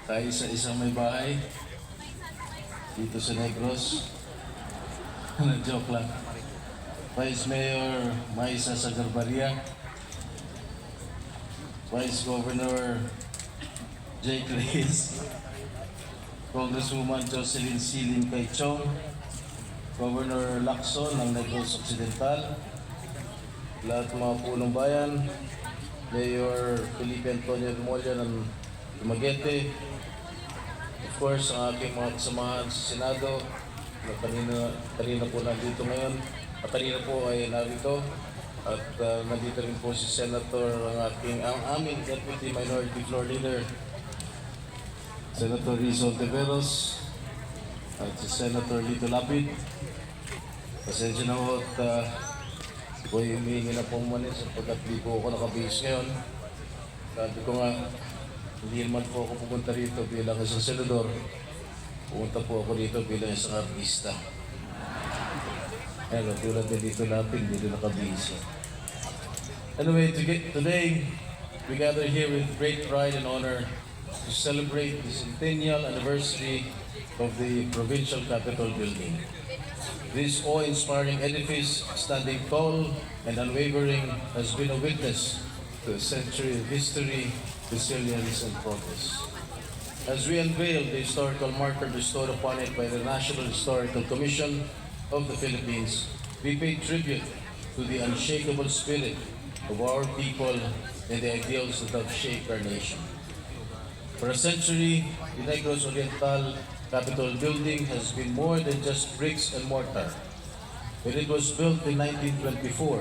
Tayo sa isang may bahay dito sa Negros. Joke lang. Vice Mayor Maisa Sagarbaria, Vice Governor Jake Reyes, Congresswoman Jocelyn Siling Caichong, Governor Lacson ng Negros Occidental, lahat mga punong bayan, Mayor Felipe Antonio Molla ng Dumaguete, of course ang aking mga kasamahan sa Senado na kanina po nandito ngayon at kanina po ay narito at nandito rin po si Senator ang aming Deputy Minority Floor Leader Senator Rizzo Ontiveros at si Senator Lito Lapid. Pasensya na po at humihingi na po manin sapagkat di po ako nakabihis ngayon. Sabi ko nga, hindi naman po ako pupunta rito bilang isang senador. Pumunta po ako dito bilang isang artista. Pero tulad din dito natin, hindi nakabihis. Anyway, today we gather here with great pride and honor to celebrate the centennial anniversary of the Provincial Capitol Building. This awe-inspiring edifice, standing tall and unwavering, has been a witness to a century of history, resilience, and progress. As we unveil the historical marker bestowed upon it by the National Historical Commission of the Philippines, we pay tribute to the unshakable spirit of our people and the ideals that have shaped our nation. For a century, the Negros Oriental Capitol Building has been more than just bricks and mortar. When it was built in 1924,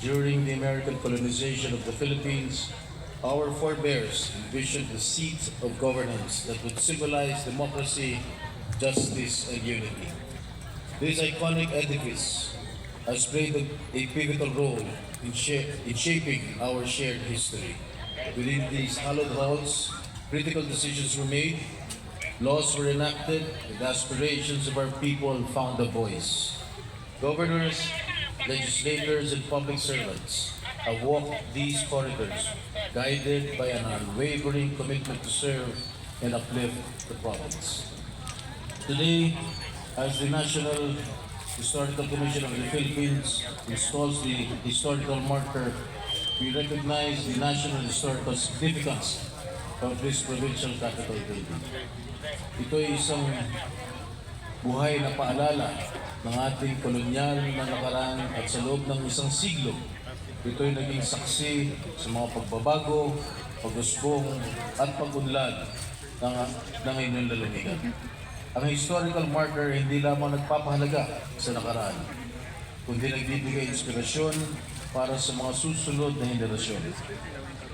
during the American colonization of the Philippines, our forebears envisioned a seat of governance that would symbolize democracy, justice, and unity. This iconic edifice has played a pivotal role in shaping our shared history. Within these hallowed halls, critical decisions were made, laws were enacted, and the aspirations of our people found a voice. Governors, legislators, and public servants have walked these corridors, guided by an unwavering commitment to serve and uplift the province. Today, as the National Historical Commission of the Philippines installs the historical marker, we recognize the national historical significance of this provincial capital building. Ito ay isang buhay na paalala ng ating kolonyal na nakaraan at sa loob ng isang siglo, ito ay naging saksi sa mga pagbabago, pag-usbong at pag-unlad ng inyong lalawigan. Ang historical marker hindi lamang nagpapahalaga sa nakaraan, kundi nagbibigay inspirasyon para sa mga susunod na henerasyon.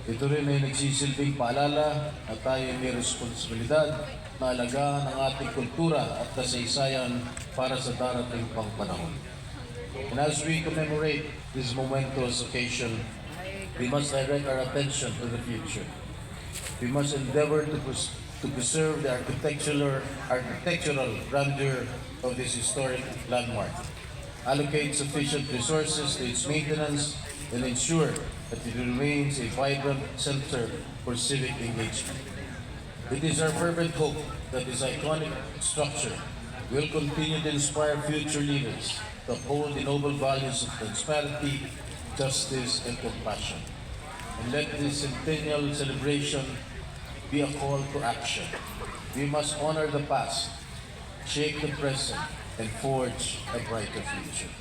Ito rin ay nagsisilbing paalala na tayo may responsibilidad na alagaan ang ating kultura at kasaysayan para sa darating pang panahon. And as we commemorate this momentous occasion, we must direct our attention to the future. We must endeavor to preserve the architectural grandeur of this historic landmark, allocate sufficient resources to its maintenance, and ensure that it remains a vibrant center for civic engagement. It is our fervent hope that this iconic structure will continue to inspire future leaders to uphold the noble values of transparency, justice, and compassion. And let this centennial celebration be a call to action. We must honor the past, shape the present, and forge a brighter future.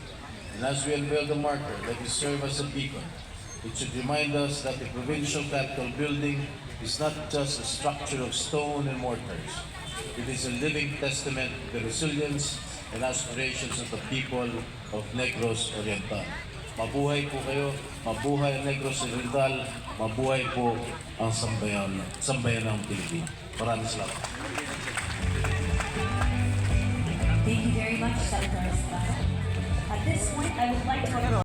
And as we unveil the marker, let it serve as a beacon. It should remind us that the Provincial Capitol Building is not just a structure of stone and mortars. It is a living testament to the resilience and aspirations of the people of Negros Oriental. Mabuhay po kayo, mabuhay ang Negros Oriental, mabuhay po ang sambayan ng Pilipinas. Maraming salamat. Thank you very much, Senator Espada. At this point, I would like to